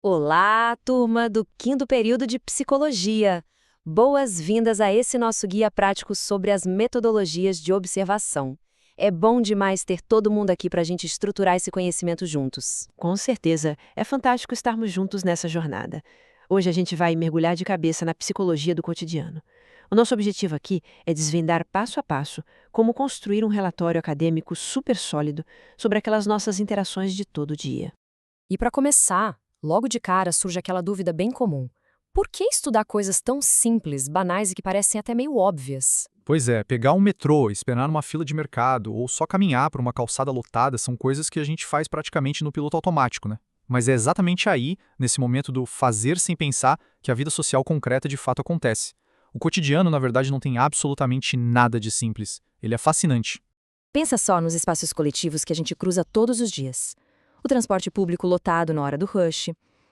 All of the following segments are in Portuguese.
Olá, turma do quinto período de Psicologia! Boas-vindas a esse nosso guia prático sobre as metodologias de observação. É bom demais ter todo mundo aqui para a gente estruturar esse conhecimento juntos. Com certeza, é fantástico estarmos juntos nessa jornada. Hoje a gente vai mergulhar de cabeça na psicologia do cotidiano. O nosso objetivo aqui é desvendar passo a passo como construir um relatório acadêmico super sólido sobre aquelas nossas interações de todo dia. E para começar, logo de cara surge aquela dúvida bem comum. Por que estudar coisas tão simples, banais e que parecem até meio óbvias? Pois é, pegar um metrô, esperar numa fila de mercado ou só caminhar por uma calçada lotada são coisas que a gente faz praticamente no piloto automático, né? Mas é exatamente aí, nesse momento do fazer sem pensar, que a vida social concreta de fato acontece. O cotidiano, na verdade, não tem absolutamente nada de simples. Ele é fascinante. Pensa só nos espaços coletivos que a gente cruza todos os dias. O transporte público lotado na hora do rush,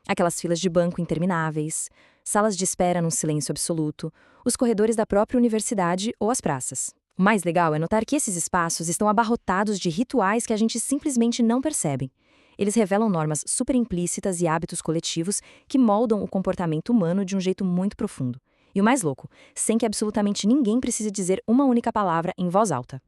aquelas filas de banco intermináveis, salas de espera num silêncio absoluto, os corredores da própria universidade ou as praças. O mais legal é notar que esses espaços estão abarrotados de rituais que a gente simplesmente não percebe. Eles revelam normas super implícitas e hábitos coletivos que moldam o comportamento humano de um jeito muito profundo. E o mais louco, sem que absolutamente ninguém precise dizer uma única palavra em voz alta.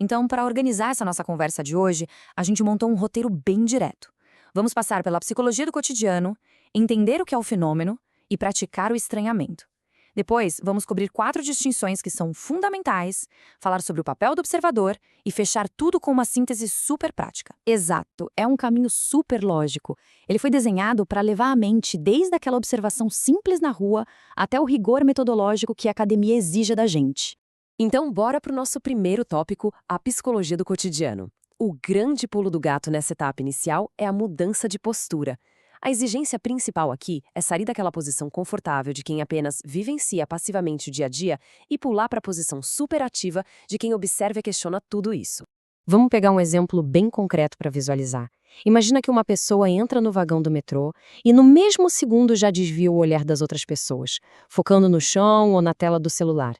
Então, para organizar essa nossa conversa de hoje, a gente montou um roteiro bem direto. Vamos passar pela psicologia do cotidiano, entender o que é o fenômeno e praticar o estranhamento. Depois, vamos cobrir 4 distinções que são fundamentais, falar sobre o papel do observador e fechar tudo com uma síntese super prática. Exato, é um caminho super lógico. Ele foi desenhado para levar a mente desde aquela observação simples na rua até o rigor metodológico que a academia exige da gente. Então, bora para o nosso primeiro tópico, a psicologia do cotidiano. O grande pulo do gato nessa etapa inicial é a mudança de postura. A exigência principal aqui é sair daquela posição confortável de quem apenas vivencia passivamente o dia a dia e pular para a posição superativa de quem observa e questiona tudo isso. Vamos pegar um exemplo bem concreto para visualizar. Imagina que uma pessoa entra no vagão do metrô e no mesmo segundo já desvia o olhar das outras pessoas, focando no chão ou na tela do celular.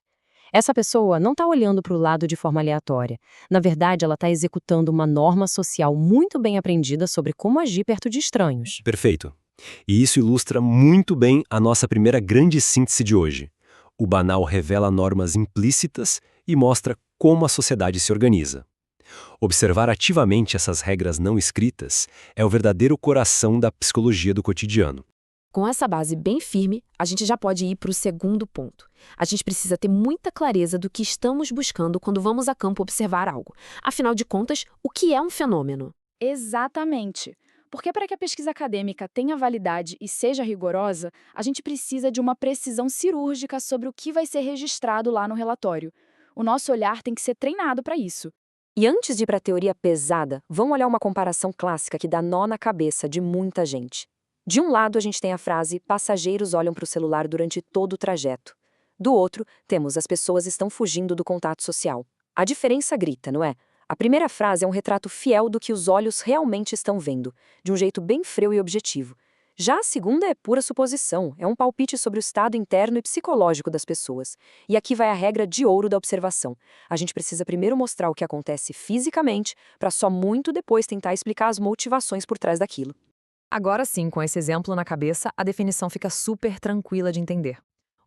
Essa pessoa não está olhando para o lado de forma aleatória. Na verdade, ela está executando uma norma social muito bem aprendida sobre como agir perto de estranhos. Perfeito. E isso ilustra muito bem a nossa primeira grande síntese de hoje. O banal revela normas implícitas e mostra como a sociedade se organiza. Observar ativamente essas regras não escritas é o verdadeiro coração da psicologia do cotidiano. Com essa base bem firme, a gente já pode ir para o segundo ponto. A gente precisa ter muita clareza do que estamos buscando quando vamos a campo observar algo. Afinal de contas, o que é um fenômeno? Exatamente. Porque para que a pesquisa acadêmica tenha validade e seja rigorosa, a gente precisa de uma precisão cirúrgica sobre o que vai ser registrado lá no relatório. O nosso olhar tem que ser treinado para isso. E antes de ir para a teoria pesada, vamos olhar uma comparação clássica que dá nó na cabeça de muita gente. De um lado, a gente tem a frase passageiros olham para o celular durante todo o trajeto. Do outro, temos as pessoas estão fugindo do contato social. A diferença grita, não é? A primeira frase é um retrato fiel do que os olhos realmente estão vendo, de um jeito bem frio e objetivo. Já a segunda é pura suposição, é um palpite sobre o estado interno e psicológico das pessoas. E aqui vai a regra de ouro da observação. A gente precisa primeiro mostrar o que acontece fisicamente, para só muito depois tentar explicar as motivações por trás daquilo. Agora sim, com esse exemplo na cabeça, a definição fica super tranquila de entender.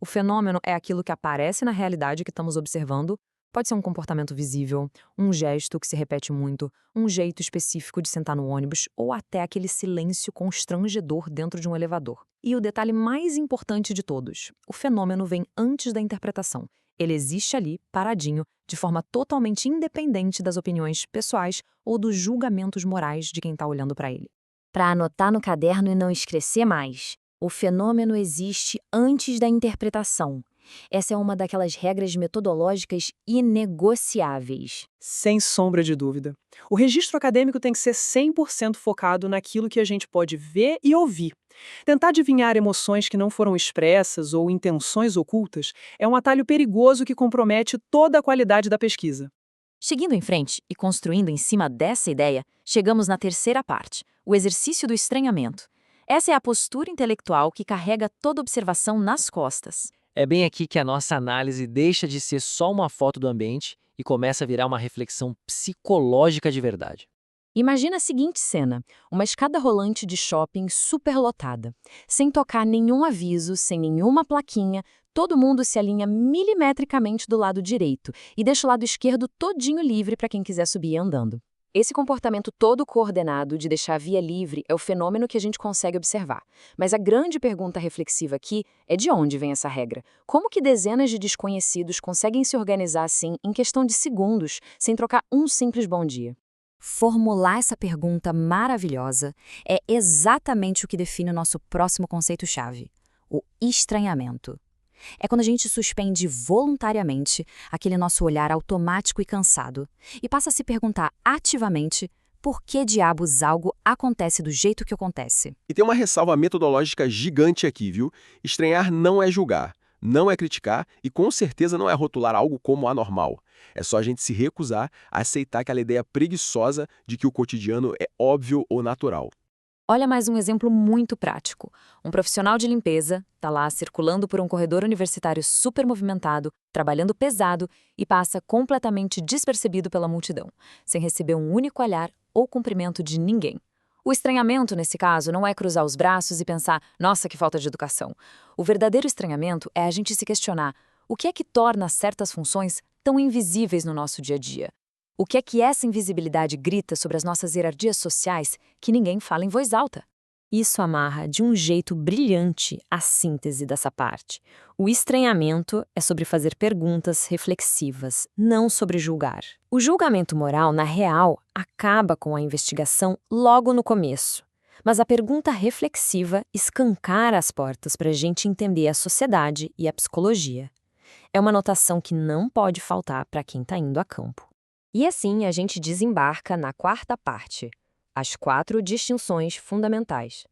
O fenômeno é aquilo que aparece na realidade que estamos observando. Pode ser um comportamento visível, um gesto que se repete muito, um jeito específico de sentar no ônibus ou até aquele silêncio constrangedor dentro de um elevador. E o detalhe mais importante de todos, o fenômeno vem antes da interpretação. Ele existe ali, paradinho, de forma totalmente independente das opiniões pessoais ou dos julgamentos morais de quem está olhando para ele. Para anotar no caderno e não esquecer mais. O fenômeno existe antes da interpretação. Essa é uma daquelas regras metodológicas inegociáveis. Sem sombra de dúvida. O registro acadêmico tem que ser 100% focado naquilo que a gente pode ver e ouvir. Tentar adivinhar emoções que não foram expressas ou intenções ocultas é um atalho perigoso que compromete toda a qualidade da pesquisa. Seguindo em frente e construindo em cima dessa ideia, chegamos na terceira parte, o exercício do estranhamento. Essa é a postura intelectual que carrega toda observação nas costas. É bem aqui que a nossa análise deixa de ser só uma foto do ambiente e começa a virar uma reflexão psicológica de verdade. Imagina a seguinte cena, uma escada rolante de shopping superlotada. Sem tocar nenhum aviso, sem nenhuma plaquinha, todo mundo se alinha milimetricamente do lado direito e deixa o lado esquerdo todinho livre para quem quiser subir andando. Esse comportamento todo coordenado de deixar a via livre é o fenômeno que a gente consegue observar. Mas a grande pergunta reflexiva aqui é de onde vem essa regra? Como que dezenas de desconhecidos conseguem se organizar assim em questão de segundos, sem trocar um simples bom dia? Formular essa pergunta maravilhosa é exatamente o que define o nosso próximo conceito-chave: o estranhamento. É quando a gente suspende voluntariamente aquele nosso olhar automático e cansado e passa a se perguntar ativamente por que diabos algo acontece do jeito que acontece. E tem uma ressalva metodológica gigante aqui, viu? Estranhar não é julgar, não é criticar e com certeza não é rotular algo como anormal. É só a gente se recusar a aceitar aquela ideia preguiçosa de que o cotidiano é óbvio ou natural. Olha mais um exemplo muito prático. Um profissional de limpeza está lá circulando por um corredor universitário super movimentado, trabalhando pesado e passa completamente despercebido pela multidão, sem receber um único olhar ou cumprimento de ninguém. O estranhamento, nesse caso, não é cruzar os braços e pensar, nossa, que falta de educação. O verdadeiro estranhamento é a gente se questionar o que é que torna certas funções tão invisíveis no nosso dia a dia. O que é que essa invisibilidade grita sobre as nossas hierarquias sociais que ninguém fala em voz alta? Isso amarra de um jeito brilhante a síntese dessa parte. O estranhamento é sobre fazer perguntas reflexivas, não sobre julgar. O julgamento moral, na real, acaba com a investigação logo no começo. Mas a pergunta reflexiva escancara as portas para a gente entender a sociedade e a psicologia. É uma notação que não pode faltar para quem está indo a campo. E assim a gente desembarca na quarta parte, as 4 distinções fundamentais.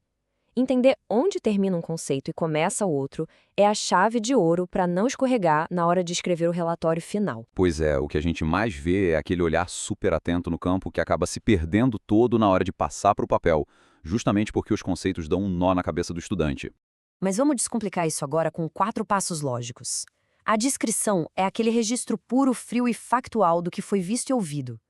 Entender onde termina um conceito e começa o outro é a chave de ouro para não escorregar na hora de escrever o relatório final. Pois é, o que a gente mais vê é aquele olhar super atento no campo que acaba se perdendo todo na hora de passar para o papel, justamente porque os conceitos dão um nó na cabeça do estudante. Mas vamos descomplicar isso agora com 4 passos lógicos. A descrição é aquele registro puro, frio e factual do que foi visto e ouvido.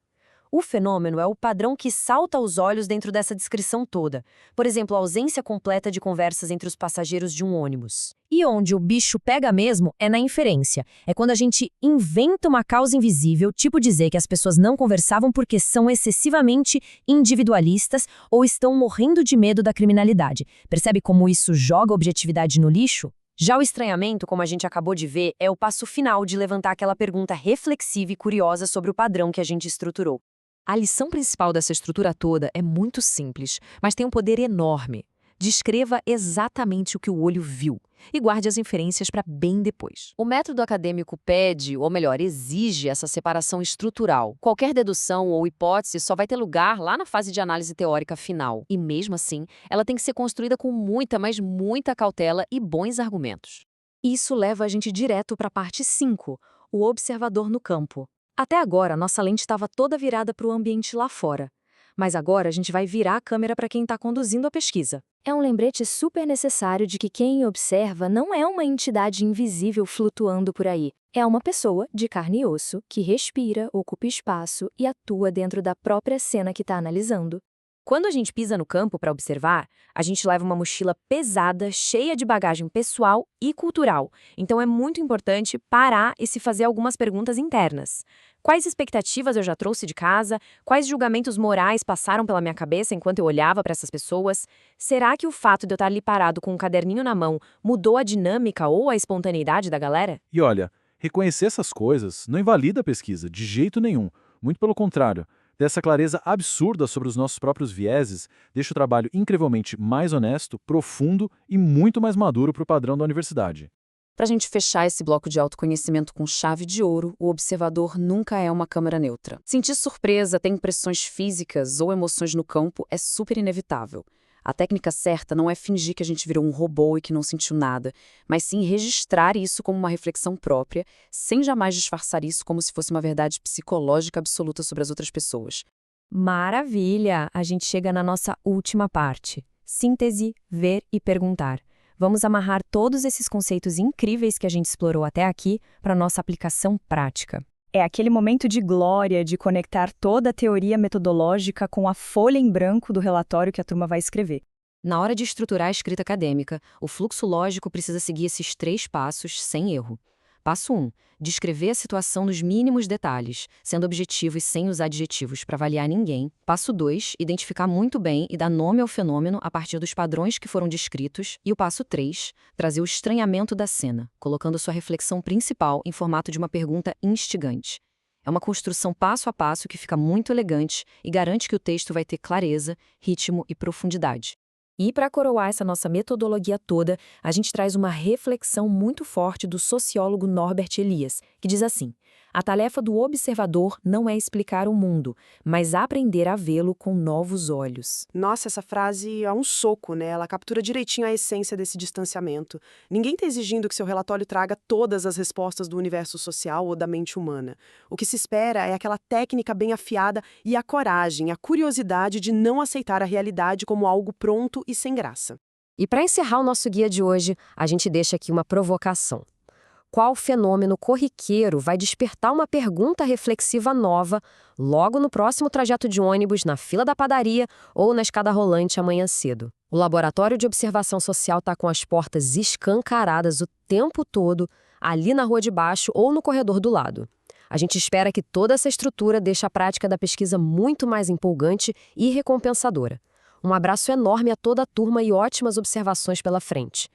O fenômeno é o padrão que salta aos olhos dentro dessa descrição toda. Por exemplo, a ausência completa de conversas entre os passageiros de um ônibus. E onde o bicho pega mesmo é na inferência. É quando a gente inventa uma causa invisível, tipo dizer que as pessoas não conversavam porque são excessivamente individualistas ou estão morrendo de medo da criminalidade. Percebe como isso joga a objetividade no lixo? Já o estranhamento, como a gente acabou de ver, é o passo final de levantar aquela pergunta reflexiva e curiosa sobre o padrão que a gente estruturou. A lição principal dessa estrutura toda é muito simples, mas tem um poder enorme. Descreva exatamente o que o olho viu e guarde as inferências para bem depois. O método acadêmico pede, ou melhor, exige essa separação estrutural. Qualquer dedução ou hipótese só vai ter lugar lá na fase de análise teórica final. E mesmo assim, ela tem que ser construída com muita, mas muita cautela e bons argumentos. Isso leva a gente direto para a parte 5, o observador no campo. Até agora, nossa lente estava toda virada para o ambiente lá fora. Mas agora a gente vai virar a câmera para quem está conduzindo a pesquisa. É um lembrete super necessário de que quem observa não é uma entidade invisível flutuando por aí. É uma pessoa de carne e osso que respira, ocupa espaço e atua dentro da própria cena que está analisando. Quando a gente pisa no campo para observar, a gente leva uma mochila pesada, cheia de bagagem pessoal e cultural. Então é muito importante parar e se fazer algumas perguntas internas. Quais expectativas eu já trouxe de casa? Quais julgamentos morais passaram pela minha cabeça enquanto eu olhava para essas pessoas? Será que o fato de eu estar ali parado com um caderninho na mão mudou a dinâmica ou a espontaneidade da galera? E olha, reconhecer essas coisas não invalida a pesquisa, de jeito nenhum. Muito pelo contrário. Ter essa clareza absurda sobre os nossos próprios vieses deixa o trabalho incrivelmente mais honesto, profundo e muito mais maduro para o padrão da universidade. Para a gente fechar esse bloco de autoconhecimento com chave de ouro, o observador nunca é uma câmera neutra. Sentir surpresa, ter impressões físicas ou emoções no campo é super inevitável. A técnica certa não é fingir que a gente virou um robô e que não sentiu nada, mas sim registrar isso como uma reflexão própria, sem jamais disfarçar isso como se fosse uma verdade psicológica absoluta sobre as outras pessoas. Maravilha! A gente chega na nossa última parte. Síntese, ver e perguntar. Vamos amarrar todos esses conceitos incríveis que a gente explorou até aqui para nossa aplicação prática. É aquele momento de glória de conectar toda a teoria metodológica com a folha em branco do relatório que a turma vai escrever. Na hora de estruturar a escrita acadêmica, o fluxo lógico precisa seguir esses 3 passos sem erro. Passo 1. Descrever a situação nos mínimos detalhes, sendo objetivo e sem usar adjetivos para avaliar ninguém. Passo 2. Identificar muito bem e dar nome ao fenômeno a partir dos padrões que foram descritos. E o passo 3. Trazer o estranhamento da cena, colocando sua reflexão principal em formato de uma pergunta instigante. É uma construção passo a passo que fica muito elegante e garante que o texto vai ter clareza, ritmo e profundidade. E para coroar essa nossa metodologia toda, a gente traz uma reflexão muito forte do sociólogo Norbert Elias, que diz assim: a tarefa do observador não é explicar o mundo, mas aprender a vê-lo com novos olhos. Nossa, essa frase é um soco, né? Ela captura direitinho a essência desse distanciamento. Ninguém está exigindo que seu relatório traga todas as respostas do universo social ou da mente humana. O que se espera é aquela técnica bem afiada e a coragem, a curiosidade de não aceitar a realidade como algo pronto e sem graça. E para encerrar o nosso guia de hoje, a gente deixa aqui uma provocação. Qual fenômeno corriqueiro vai despertar uma pergunta reflexiva nova logo no próximo trajeto de ônibus, na fila da padaria ou na escada rolante amanhã cedo? O Laboratório de Observação Social está com as portas escancaradas o tempo todo, ali na rua de baixo ou no corredor do lado. A gente espera que toda essa estrutura deixe a prática da pesquisa muito mais empolgante e recompensadora. Um abraço enorme a toda a turma e ótimas observações pela frente.